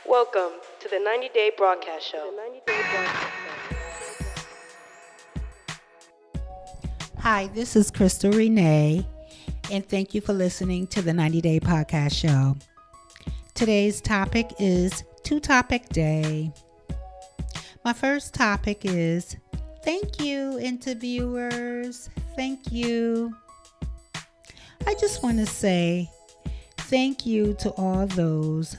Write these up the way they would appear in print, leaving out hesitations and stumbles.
Welcome to the 90-Day Broadcast Show. Hi, this is Crystal Renee, and thank you for listening to the 90-Day Podcast Show. Today's topic is Two-Topic Day. My first topic is thank you, interviewers. Thank you. I just want to say thank you to all those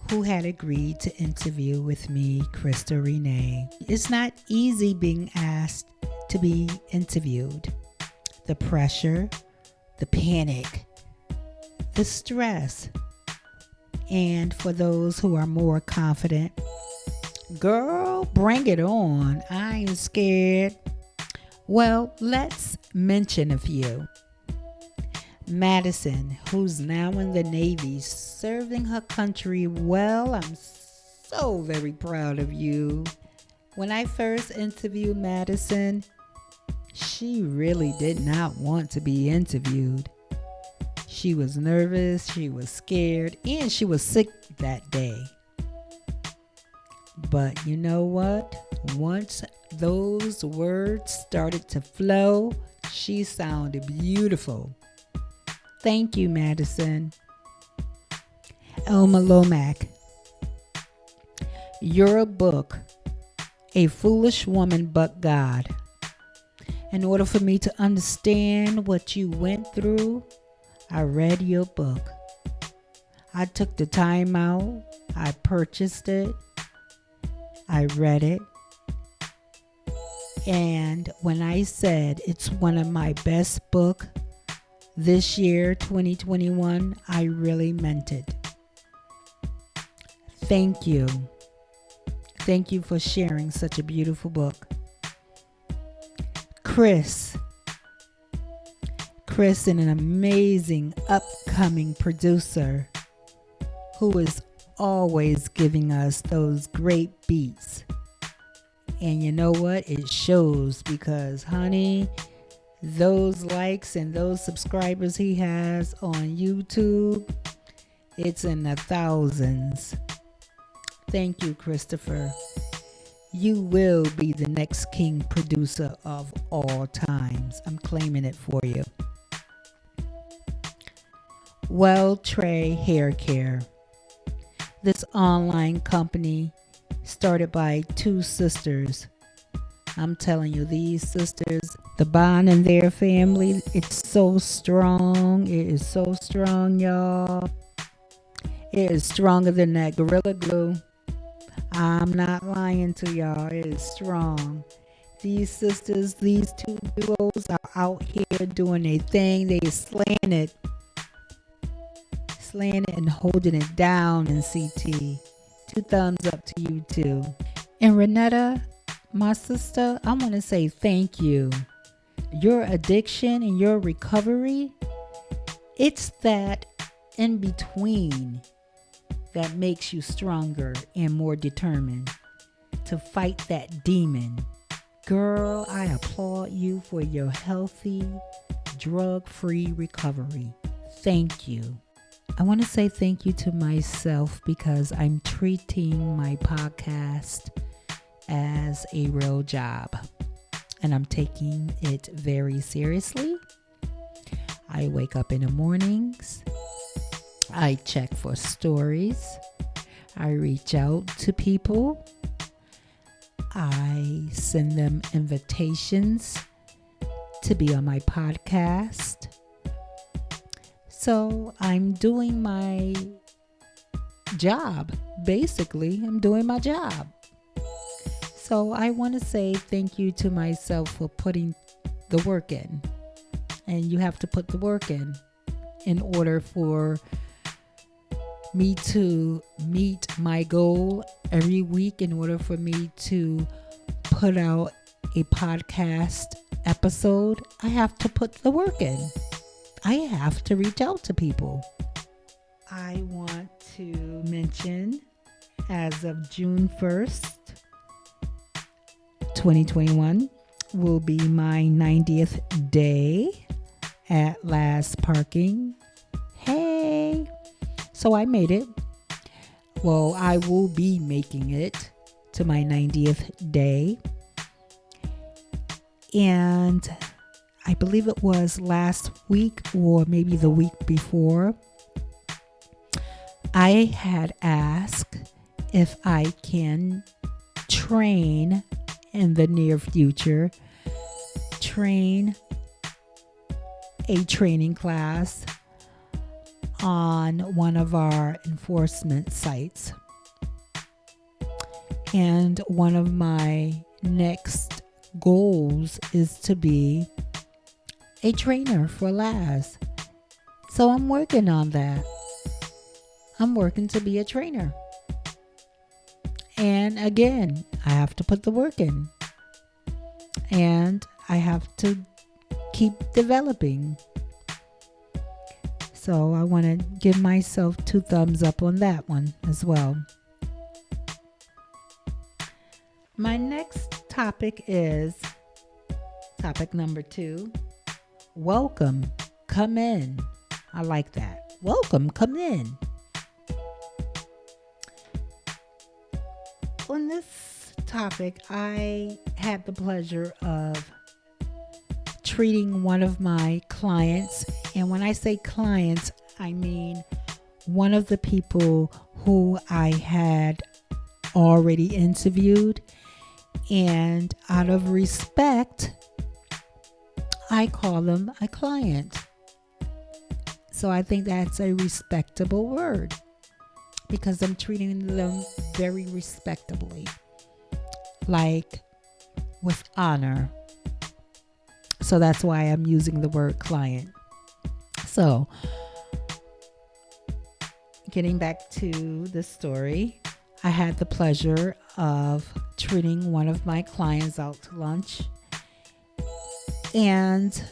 who had agreed to interview with me, Crystal Renee. It's not easy being asked to be interviewed. The pressure, the panic, the stress. And for those who are more confident, girl, bring it on. I ain't scared. Well, let's mention a few. Madison, who's now in the Navy, serving her country well. I'm so very proud of you. When I first interviewed Madison, she really did not want to be interviewed. She was nervous, she was scared, and she was sick that day. But you know what? Once those words started to flow, she sounded beautiful. Thank you, Madison. Elma Lomack, your book, A Foolish Woman But God. In order for me to understand what you went through, I read your book. I took the time out. I purchased it. I read it. And when I said it's one of my best books this year, 2021, I really meant it. Thank you. Thank you for sharing such a beautiful book. Chris, an amazing upcoming producer who is always giving us those great beats. And you know what? It shows because, honey, those likes and those subscribers he has on YouTube, it's in the thousands. Thank you, Christopher. You will be the next king producer of all times. I'm claiming it for you. Well Trey Hair Care. This online company started by two sisters. I'm telling you, these sisters, the bond in their family, it's so strong. It is so strong, y'all. It is stronger than that Gorilla Glue. I'm not lying to y'all. It is strong. These sisters, these two duos are out here doing their thing. They slaying it and holding it down in CT. 2 thumbs up to you too. And Renetta, my sister, I want to say thank you. Your addiction and your recovery, it's that in between that makes you stronger and more determined to fight that demon. Girl, I applaud you for your healthy, drug-free recovery. Thank you. I want to say thank you to myself because I'm treating my podcast as a real job, and I'm taking it very seriously. I wake up in the mornings. I check for stories. I reach out to people. I send them invitations to be on my podcast. So I'm doing my job. Basically, I'm doing my job. So I want to say thank you to myself for putting the work in. And you have to put the work in order for me to meet my goal every week, in order for me to put out a podcast episode. I have to put the work in. I have to reach out to people. I want to mention, as of June 1st, 2021 will be my 90th day at Last Parking. Hey! So I made it. Well, I will be making it to my 90th day. And I believe it was last week or maybe the week before, I had asked if I can train in the near future, train a training class on one of our enforcement sites. And one of my next goals is to be a trainer for LAS. So I'm working on that. I'm working to be a trainer. And again, I have to put the work in. And I have to keep developing. So I want to give myself 2 thumbs up on that one as well. My next topic is topic number 2. Welcome, come in. I like that. Welcome, come in. On this topic, I had the pleasure of treating one of my clients. And when I say clients, I mean one of the people who I had already interviewed. And out of respect, I call them a client. So I think that's a respectable word because I'm treating them very respectably, like with honor. So that's why I'm using the word client. So getting back to the story, I had the pleasure of treating one of my clients out to lunch. And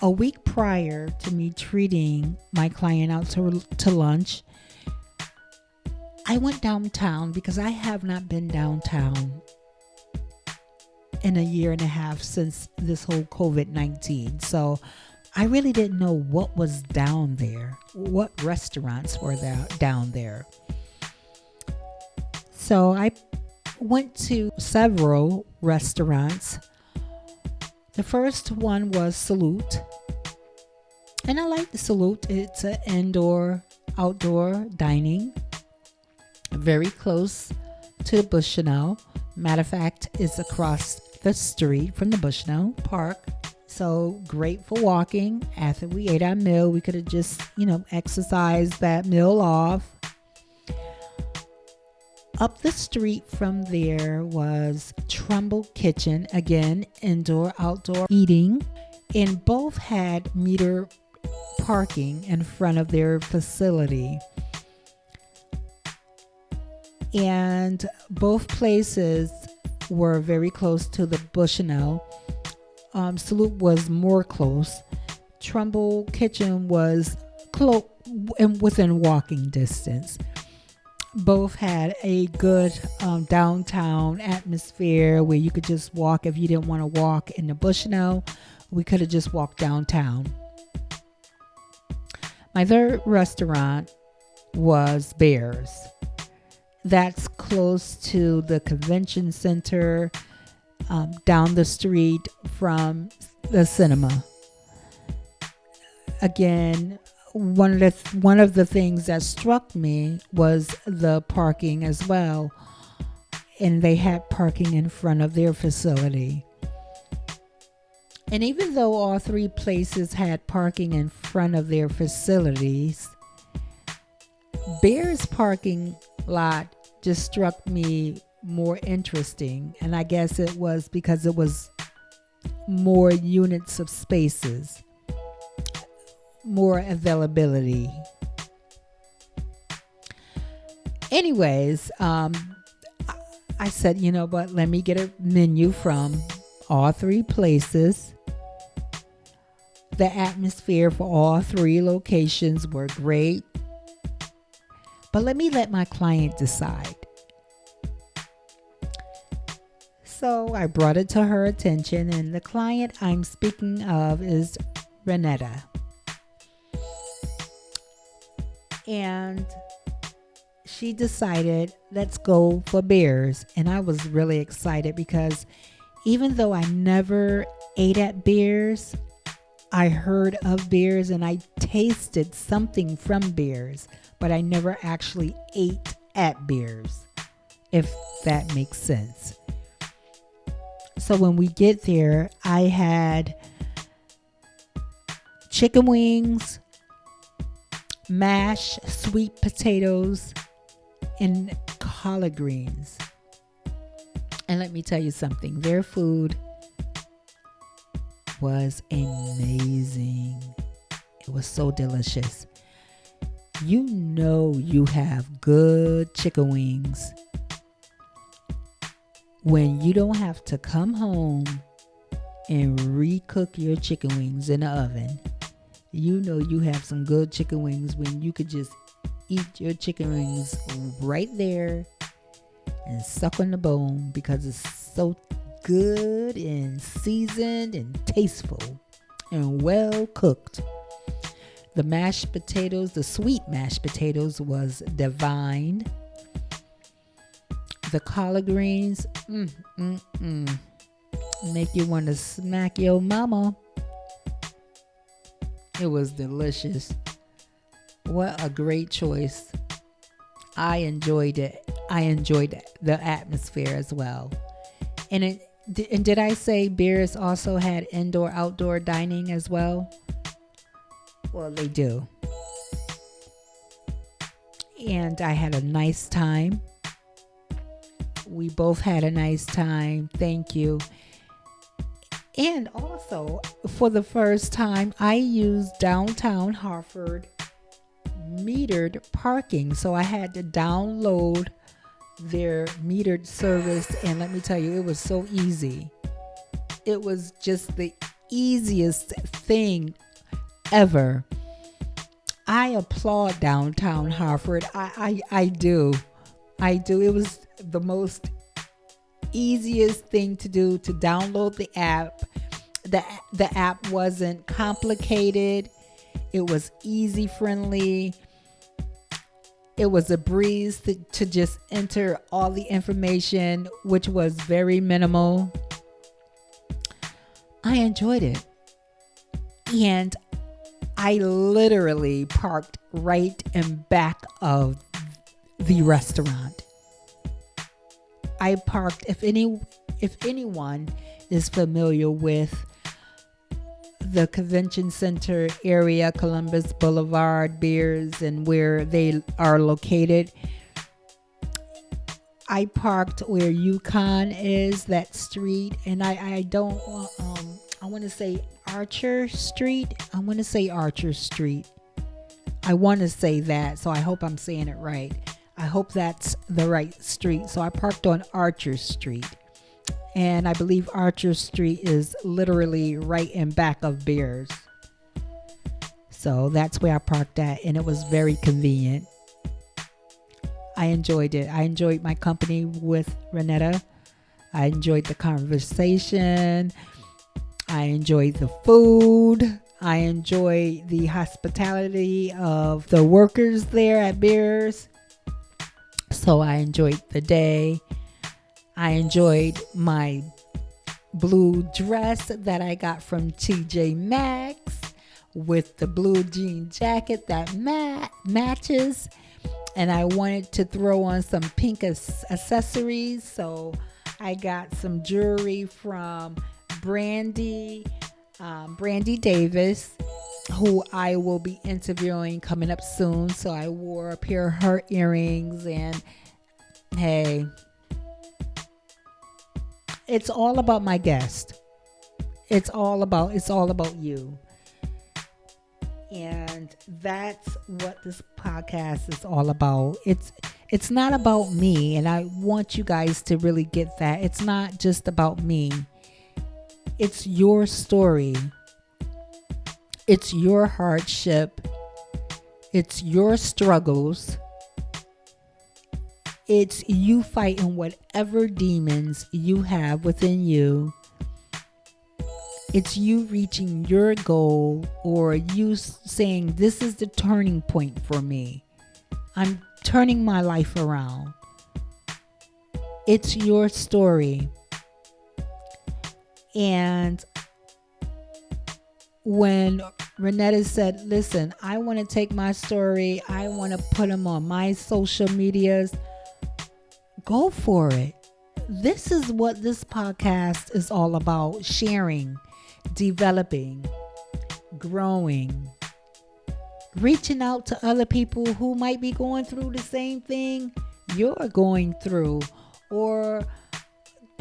a week prior to me treating my client out to lunch, I went downtown because I have not been downtown in a year and a half since this whole COVID-19. So I really didn't know what was down there, what restaurants were down there. So I went to several restaurants. The first one was Salute. And I like the Salute. It's an indoor-outdoor dining. Very close to the Bushnell. Matter of fact, it's across the street from the Bushnell Park. So great for walking. After we ate our meal, we could have just, exercised that meal off. Up the street from there was Trumbull Kitchen, again, indoor, outdoor eating, and both had meter parking in front of their facility. And both places were very close to the Bushnell. Salute was more close. Trumbull Kitchen was close and within walking distance. Both had a good downtown atmosphere where you could just walk. If you didn't want to walk in the Bushnell, we could have just walked downtown. My third restaurant was Bears. That's close to the convention center, down the street from the cinema. Again, one of the things that struck me was the parking as well. And they had parking in front of their facility. And even though all 3 places had parking in front of their facilities, Bears parking lot just struck me more interesting. And I guess it was because it was more units of spaces, more availability. Anyways, I said, but let me get a menu from all 3 places. The atmosphere for all 3 locations were great. But let my client decide. So I brought it to her attention, and the client I'm speaking of is Renetta. And she decided, let's go for beers. And I was really excited because even though I never ate at beers, I heard of beers and I tasted something from beers, but I never actually ate at beers, if that makes sense. So when we get there, I had chicken wings, mashed sweet potatoes, and collard greens. And let me tell you something, their food was amazing. It was so delicious. You know you have good chicken wings when you don't have to come home and recook your chicken wings in the oven. You know you have some good chicken wings when you could just eat your chicken wings right there and suck on the bone because it's so good and seasoned and tasteful and well cooked. The mashed potatoes, the sweet mashed potatoes was divine. The collard greens, make you want to smack your mama. It was delicious. What a great choice. I enjoyed it. I enjoyed the atmosphere as well. And did I say beers also had indoor-outdoor dining as well? Well, they do. And I had a nice time. We both had a nice time. Thank you. And also, for the first time, I used downtown Hartford metered parking. So I had to download their metered service. And let me tell you, it was so easy. It was just the easiest thing ever. I applaud downtown Hartford. I do. It was the most easiest thing to do, to download the app. The app wasn't complicated. It was easy friendly. It was a breeze to just enter all the information, which was very minimal. I enjoyed it. And I literally parked right in back of the restaurant. I parked, if anyone is familiar with the convention center area, Columbus Boulevard, Beers, and where they are located, I parked where Yukon is, that street, and I want to say Archer Street. I want to say Archer Street. I want to say that, so I hope I'm saying it right. I hope that's the right street. So I parked on Archer Street. And I believe Archer Street is literally right in back of Beers. So that's where I parked at, and it was very convenient. I enjoyed it. I enjoyed my company with Renetta. I enjoyed the conversation. I enjoyed the food. I enjoyed the hospitality of the workers there at Beers. So I enjoyed the day. I enjoyed my blue dress that I got from TJ Maxx with the blue jean jacket that matches. And I wanted to throw on some pink accessories. So I got some jewelry from Brandy Davis, who I will be interviewing coming up soon. So I wore a pair of her earrings, and hey, it's all about my guest. It's all about you. And that's what this podcast is all about. It's not about me, and I want you guys to really get that. It's not just about me. It's your story. It's your hardship. It's your struggles. It's you fighting whatever demons you have within you. It's you reaching your goal, or you saying, this is the turning point for me. I'm turning my life around. It's your story. And when Renetta said, listen, I want to take my story, I want to put them on my social medias, go for it. This is what this podcast is all about: sharing, developing, growing, reaching out to other people who might be going through the same thing you're going through. Or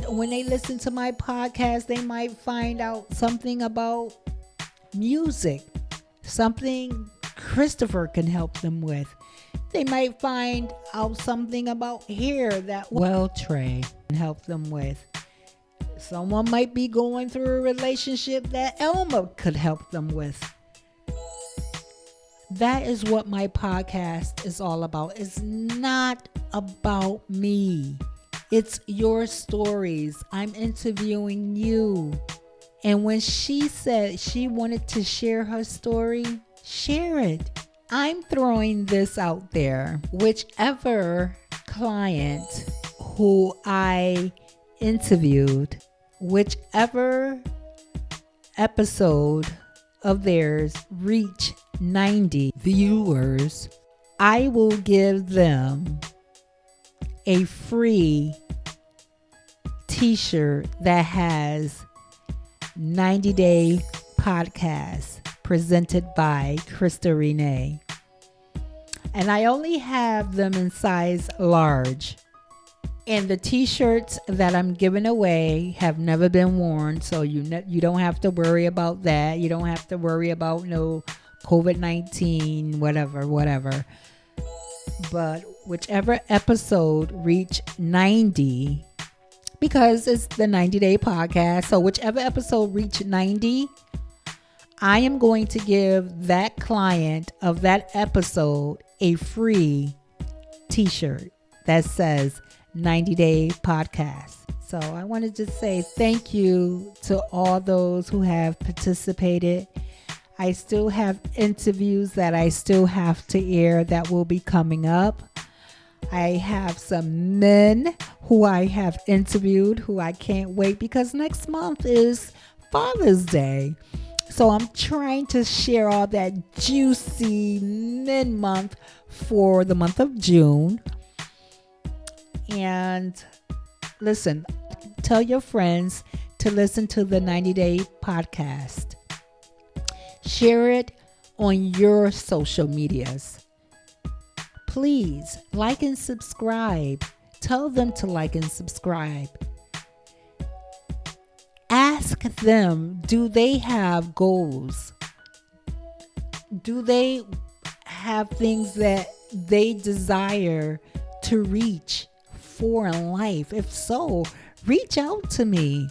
when they listen to my podcast, they might find out something about music, something Christopher can help them with. They might find out something about hair that Trey can help them with. Someone might be going through a relationship that Elma could help them with. That is what my podcast is all about. It's not about me. It's your stories. I'm interviewing you. And when she said she wanted to share her story, share it. I'm throwing this out there. Whichever client who I interviewed, whichever episode of theirs reach 90 viewers, I will give them a free t-shirt that has 90 Day Podcast presented by Krista Renee. And I only have them in size large. And the t-shirts that I'm giving away have never been worn, so you don't have to worry about that. You don't have to worry about no COVID-19, whatever. But whichever episode reach 90, because it's the 90 Day Podcast, so whichever episode reach 90, I am going to give that client of that episode a free t-shirt that says 90 Day Podcast. So I wanted to say thank you to all those who have participated. I still have interviews that I still have to air that will be coming up. I have some men who I have interviewed who I can't wait, because next month is Father's Day. So I'm trying to share all that juicy men month for the month of June. And listen, tell your friends to listen to the 90 Day Podcast. Share it on your social medias. Please like and subscribe. Tell them to like and subscribe. Ask them, do they have goals? Do they have things that they desire to reach for in life? If so, reach out to me.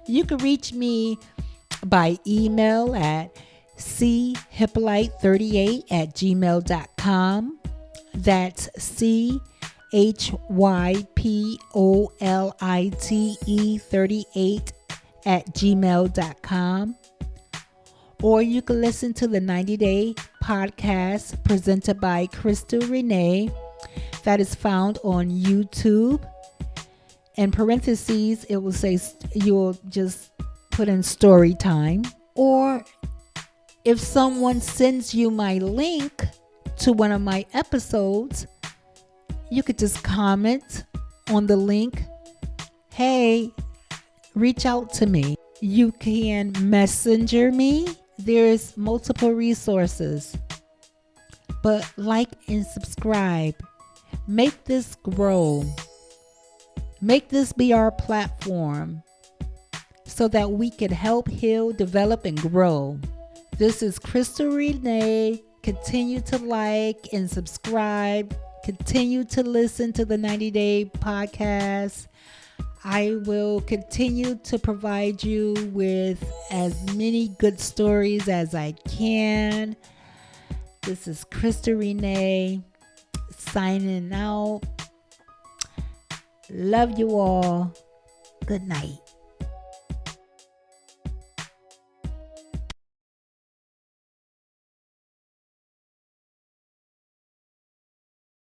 You can reach me by email at chypolite38@gmail.com. That's chypolite38@gmail.com. Or you can listen to the 90 Day Podcast presented by Krista Renee. That is found on YouTube. In parentheses, it will say, you'll just put in story time. Or if someone sends you my link to one of my episodes, you could just comment on the link. Hey, reach out to me. You can messenger me. There's multiple resources. But like and subscribe. Make this grow. Make this be our platform so that we can help heal, develop, and grow. This is Krista Renee. Continue to like and subscribe. Continue to listen to the 90 Day Podcast. I will continue to provide you with as many good stories as I can. This is Krista Renee signing out. Love you all. Good night.